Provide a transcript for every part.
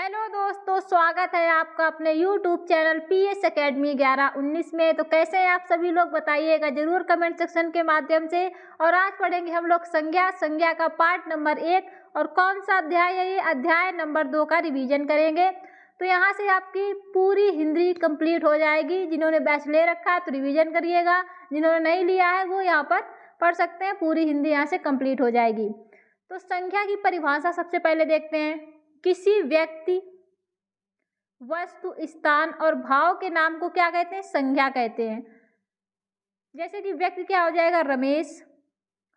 Hello दोस्तों, स्वागत है आपका अपने YouTube चैनल PS एकेडमी 11-19 में। तो कैसे हैं आप सभी लोग, बताइएगा जरूर कमेंट सेक्शन के माध्यम से। और आज पढ़ेंगे हम लोग संज्ञा का पार्ट नंबर 1 और कौन सा अध्याय है ये, अध्याय नंबर 2 का रिवीजन करेंगे। तो यहाँ से आपकी पूरी हिंदी कंप्लीट हो जाएगी। जिन्होंने बैच ले रखा है तो रिविजन करिएगा, जिन्होंने नहीं लिया है वो यहाँ पर पढ़ सकते हैं। पूरी हिंदी यहाँ से कंप्लीट हो जाएगी। तो संख्या की परिभाषा सबसे पहले देखते हैं। किसी व्यक्ति, वस्तु, स्थान और भाव के नाम को क्या कहते हैं? संज्ञा कहते हैं। जैसे कि व्यक्ति क्या हो जाएगा? रमेश।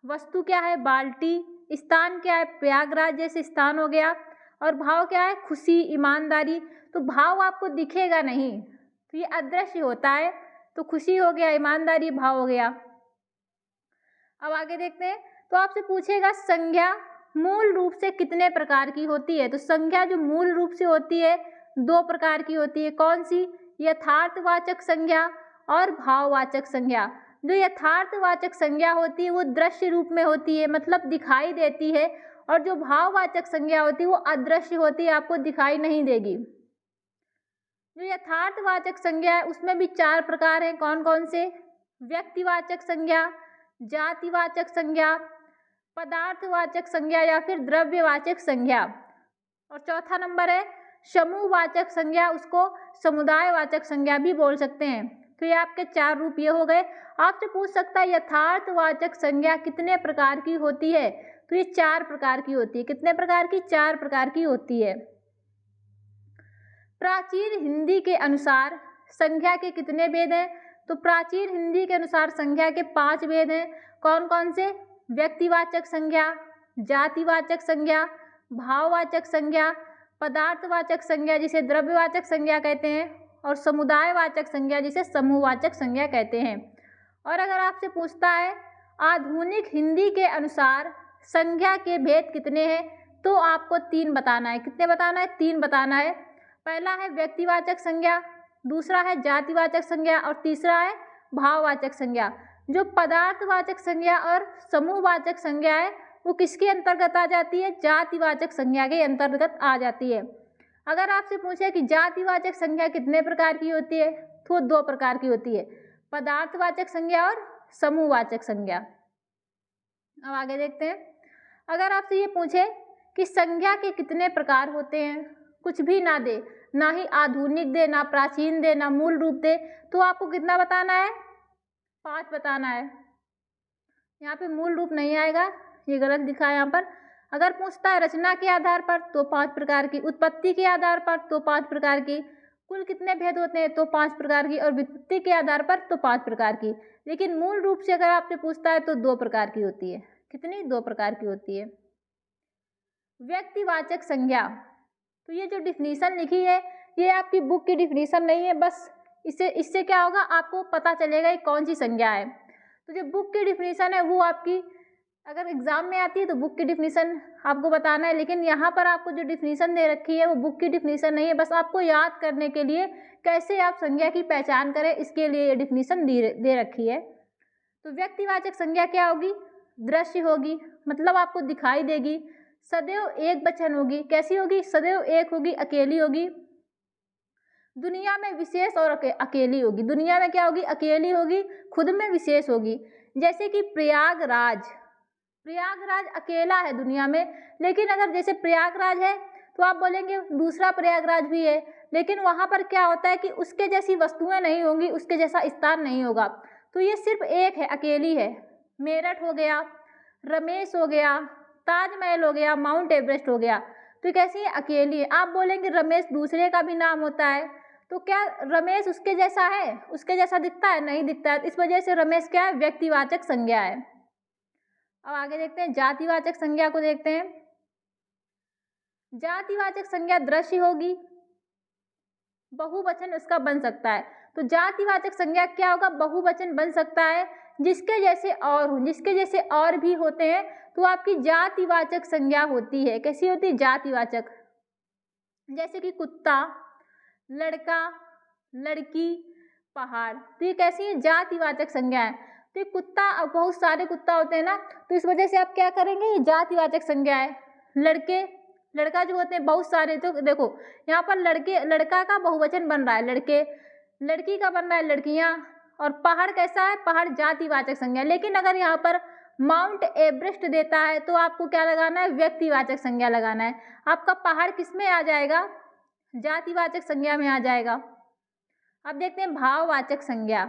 वस्तु क्या है? बाल्टी। स्थान क्या है? प्रयागराज जैसे स्थान हो गया। और भाव क्या है? खुशी, ईमानदारी। तो भाव आपको दिखेगा नहीं, तो ये अदृश्य होता है। तो खुशी हो गया, ईमानदारी भाव हो गया। अब आगे देखते हैं। तो आपसे पूछेगा संज्ञा मूल रूप से कितने प्रकार की होती है? तो संज्ञा जो मूल रूप से होती है 2 प्रकार की होती है। कौन सी? यथार्थवाचक संज्ञा और भाववाचक संज्ञा। जो यथार्थवाचक संज्ञा होती है वो दृश्य रूप में होती है, मतलब दिखाई देती है। और जो भाववाचक संज्ञा होती है वो अदृश्य होती है, आपको दिखाई नहीं देगी। जो यथार्थवाचक संज्ञा है उसमें भी 4 प्रकार हैं। कौन कौन से? व्यक्तिवाचक संज्ञा, जातिवाचक संज्ञा, पदार्थवाचक संज्ञा या फिर द्रव्यवाचक संज्ञा। और चौथा नंबर है समूहवाचक संज्ञा, उसको समुदायवाचक संज्ञा भी बोल सकते हैं। तो ये आपके 4 रूप ये हो गए। आपसे पूछ सकता है यथार्थवाचक संज्ञा कितने प्रकार की होती है? तो ये 4 प्रकार की होती है। कितने प्रकार की? 4 प्रकार की होती है। प्राचीन हिंदी के अनुसार संज्ञा के कितने भेद हैं? तो प्राचीन हिंदी के अनुसार संज्ञा के 5 भेद हैं। कौन कौन से? व्यक्तिवाचक संज्ञा, जातिवाचक संज्ञा, भाववाचक संज्ञा, पदार्थवाचक संज्ञा जिसे द्रव्यवाचक संज्ञा कहते हैं, और समुदायवाचक संज्ञा जिसे समूहवाचक संज्ञा कहते हैं। और अगर आपसे पूछता है आधुनिक हिंदी के अनुसार संज्ञा के भेद कितने हैं, तो आपको 3 बताना है। कितने बताना है? 3 बताना है। पहला है व्यक्तिवाचक संज्ञा, दूसरा है जातिवाचक संज्ञा और तीसरा है भाववाचक संज्ञा। जो पदार्थवाचक संज्ञा और समूहवाचक संज्ञा है वो किसके अंतर्गत आ जाती है? जातिवाचक संज्ञा के अंतर्गत आ जाती है। अगर आपसे पूछे कि जातिवाचक संज्ञा कितने प्रकार की होती है, तो 2 प्रकार की होती है, पदार्थवाचक संज्ञा और समूहवाचक संज्ञा। अब आगे देखते हैं। अगर आपसे ये पूछे कि संज्ञा के कितने प्रकार होते हैं, कुछ भी ना दे, ना ही आधुनिक दे, ना प्राचीन दे, ना मूल रूप दे, तो आपको कितना बताना है? 5 बताना है। यहाँ पे मूल रूप नहीं आएगा, ये गलत दिखा है यहाँ पर। अगर पूछता है रचना के आधार पर तो 5 प्रकार की, उत्पत्ति के आधार पर तो 5 प्रकार की, कुल कितने भेद होते हैं तो 5 प्रकार की, और व्युत्पत्ति के आधार पर तो 5 प्रकार की। लेकिन मूल रूप से अगर आपसे पूछता है तो 2 प्रकार की होती है। कितनी? 2 प्रकार की होती है। व्यक्तिवाचक संज्ञा, तो ये जो डिफिनीशन लिखी है ये आपकी बुक की डिफिनीशन नहीं है, बस इससे क्या होगा, आपको पता चलेगा ये कौन सी संज्ञा है। तो जो बुक की डिफिनीशन है वो आपकी अगर एग्जाम में आती है तो बुक की डिफिनीशन आपको बताना है। लेकिन यहाँ पर आपको जो डिफिनीशन दे रखी है वो बुक की डिफिनीशन नहीं है, बस आपको याद करने के लिए कैसे आप संज्ञा की पहचान करें इसके लिए ये डिफिनीशन दे रखी है। तो व्यक्तिवाचक संज्ञा क्या होगी? दृश्य होगी, मतलब आपको दिखाई देगी। सदैव एक वचन होगी। कैसी होगी? सदैव एक होगी, अकेली होगी। दुनिया में विशेष और अकेली होगी। दुनिया में क्या होगी? अकेली होगी, खुद में विशेष होगी। जैसे कि प्रयागराज अकेला है दुनिया में, लेकिन अगर जैसे प्रयागराज है तो आप बोलेंगे दूसरा प्रयागराज भी है, लेकिन वहाँ पर क्या होता है कि उसके जैसी वस्तुएं नहीं होंगी, उसके जैसा स्थान नहीं होगा। तो ये सिर्फ एक है, अकेली है। मेरठ हो गया, रमेश हो गया, ताजमहल हो गया, माउंट एवरेस्ट हो गया। तो कैसी है? अकेली है। आप बोलेंगे रमेश दूसरे का भी नाम होता है, तो क्या रमेश उसके जैसा है? उसके जैसा दिखता है? नहीं दिखता है। इस वजह से रमेश क्या है? व्यक्तिवाचक संज्ञा है। अब आगे देखते हैं, जातिवाचक संज्ञा को देखते हैं। जातिवाचक संज्ञा दृश्य होगी, बहुवचन उसका बन सकता है। तो जातिवाचक संज्ञा क्या होगा? बहुवचन बन सकता है, जिसके जैसे और हो, जिसके जैसे और भी होते हैं तो आपकी जातिवाचक संज्ञा होती है। कैसी होती है? जातिवाचक। जैसे कि कुत्ता, लड़का, लड़की, पहाड़, तो ये कैसी है? जातिवाचक संज्ञा है। तो ये कुत्ता, अब बहुत सारे कुत्ता होते हैं ना, तो इस वजह से आप क्या करेंगे? ये जातिवाचक संज्ञा है। लड़के, लड़का जो होते हैं बहुत सारे, तो देखो यहाँ पर लड़का का बहुवचन बन रहा है लड़के, लड़की का बन रहा है लड़कियाँ, और पहाड़ कैसा है, पहाड़ जातिवाचक संज्ञा। लेकिन अगर यहाँ पर माउंट एवरेस्ट देता है तो आपको क्या लगाना है, व्यक्तिवाचक संज्ञा लगाना है। आपका पहाड़ किस में आ जाएगा, जातिवाचक संज्ञा में आ जाएगा। अब देखते हैं भाववाचक संज्ञा।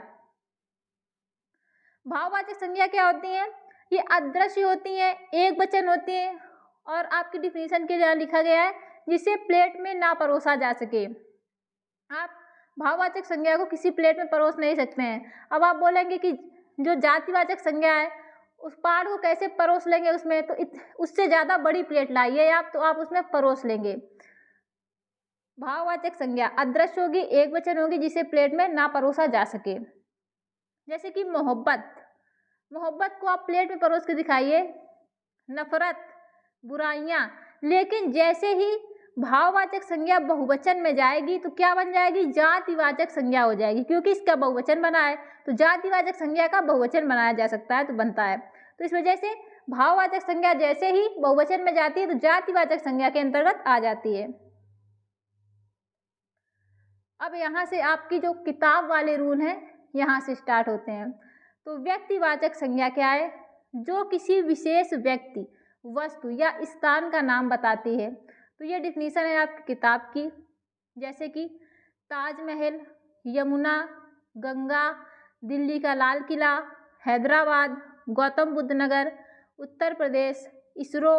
भाववाचक संज्ञा क्या होती है, ये अदृश्य होती है, एक वचन होती है, और आपकी डिफिनीशन के लिए लिखा गया है जिसे प्लेट में ना परोसा जा सके। आप भाववाचक संज्ञा को किसी प्लेट में परोस नहीं सकते हैं। अब आप बोलेंगे कि जो जातिवाचक संज्ञा है उस पहाड़ को कैसे परोस लेंगे उसमें, तो उससे ज़्यादा बड़ी प्लेट लाइए आप, तो आप उसमें परोस लेंगे। भाववाचक संज्ञा अदृश्य होगी, एक वचन होगी, जिसे प्लेट में ना परोसा जा सके। जैसे कि मोहब्बत, मोहब्बत को आप प्लेट में परोस के दिखाइए। नफरत, बुराइयां। लेकिन जैसे ही भाववाचक संज्ञा बहुवचन में जाएगी तो क्या बन जाएगी, जातिवाचक संज्ञा हो जाएगी, क्योंकि इसका बहुवचन बना है तो जातिवाचक संज्ञा का बहुवचन बनाया जा सकता है, तो बनता है। तो इस वजह से भाववाचक संज्ञा जैसे ही बहुवचन में जाती है तो जातिवाचक संज्ञा के अंतर्गत आ जाती है। अब यहाँ से आपकी जो किताब वाले रूल हैं यहाँ से स्टार्ट होते हैं। तो व्यक्तिवाचक संज्ञा क्या है, जो किसी विशेष व्यक्ति, वस्तु या स्थान का नाम बताती है। तो ये डिफिनीशन है आपकी किताब की, जैसे कि ताजमहल, यमुना, गंगा, दिल्ली का Lal Qila, Hyderabad, Gautam Buddh Nagar, Uttar Pradesh, ISRO,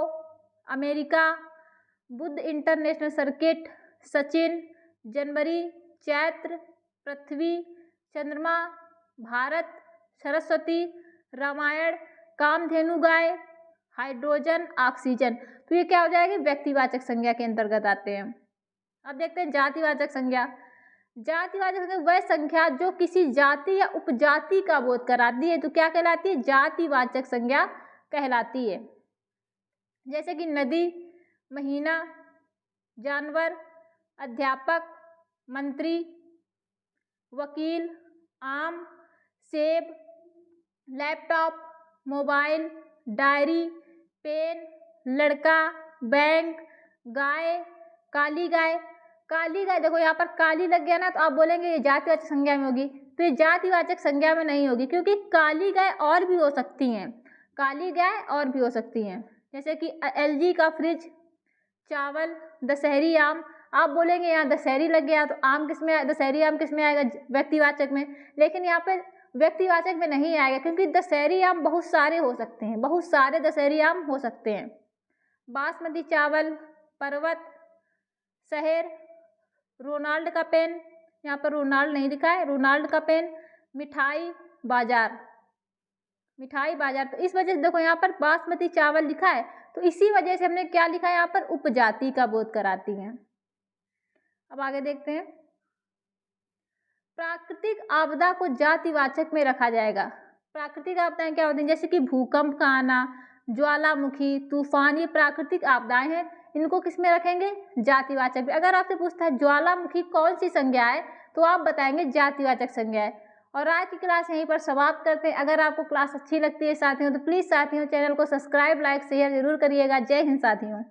America, Buddh International Circuit, Sachin, जनवरी, चैत्र, पृथ्वी, चंद्रमा, भारत, सरस्वती, रामायण, कामधेनु गाय, हाइड्रोजन, ऑक्सीजन। तो ये क्या हो जाएगी, व्यक्तिवाचक संज्ञा के अंतर्गत आते हैं। अब देखते हैं जातिवाचक संज्ञा। जातिवाचक संज्ञा वह संख्या जो किसी जाति या उपजाति का बोध कराती है, तो क्या कहलाती है, जातिवाचक संज्ञा कहलाती है। जैसे कि नदी, महीना, जानवर, अध्यापक, मंत्री, वकील, आम, सेब, लैपटॉप, मोबाइल, डायरी, पेन, लड़का, बैंक, गाय, काली गाय। काली गाय, देखो यहाँ पर काली लग गया ना, तो आप बोलेंगे ये जातिवाचक संज्ञा में होगी, तो ये जातिवाचक संज्ञा में नहीं होगी, क्योंकि काली गाय और भी हो सकती हैं, काली गाय और भी हो सकती हैं। जैसे कि LG का फ्रिज, चावल, दशहरी आम। आप बोलेंगे यहाँ दशहरी लग गया, तो आम किस में, दशहरी आम किस में आएगा, व्यक्तिवाचक में। लेकिन यहाँ पे व्यक्तिवाचक में नहीं आएगा, क्योंकि दशहरी आम बहुत सारे हो सकते हैं, बहुत सारे दशहरी आम हो सकते हैं। बासमती चावल, पर्वत, शहर, रोनाल्ड का पेन, यहाँ पर रोनाल्ड नहीं लिखा है, रोनाल्ड का पेन, मिठाई, बाजार, मिठाई बाजार। तो इस वजह से देखो यहाँ पर बासमती चावल लिखा है, तो इसी वजह से हमने क्या लिखा है यहाँ पर, उपजाति का बोध कराती हैं। अब आगे देखते हैं, प्राकृतिक आपदा को जातिवाचक में रखा जाएगा। प्राकृतिक आपदाएं क्या होती हैं, जैसे कि भूकंप का आना, ज्वालामुखी, तूफान, ये प्राकृतिक आपदाएं हैं, इनको किस में रखेंगे, जातिवाचक में। अगर आपसे पूछता है ज्वालामुखी कौन सी संज्ञा है, तो आप बताएंगे जातिवाचक संज्ञा है। और आज की क्लास यहीं पर समाप्त करते हैं। अगर आपको क्लास अच्छी लगती है साथियों, तो प्लीज़ साथियों चैनल को सब्सक्राइब, लाइक, शेयर जरूर करिएगा। जय हिंद साथियों।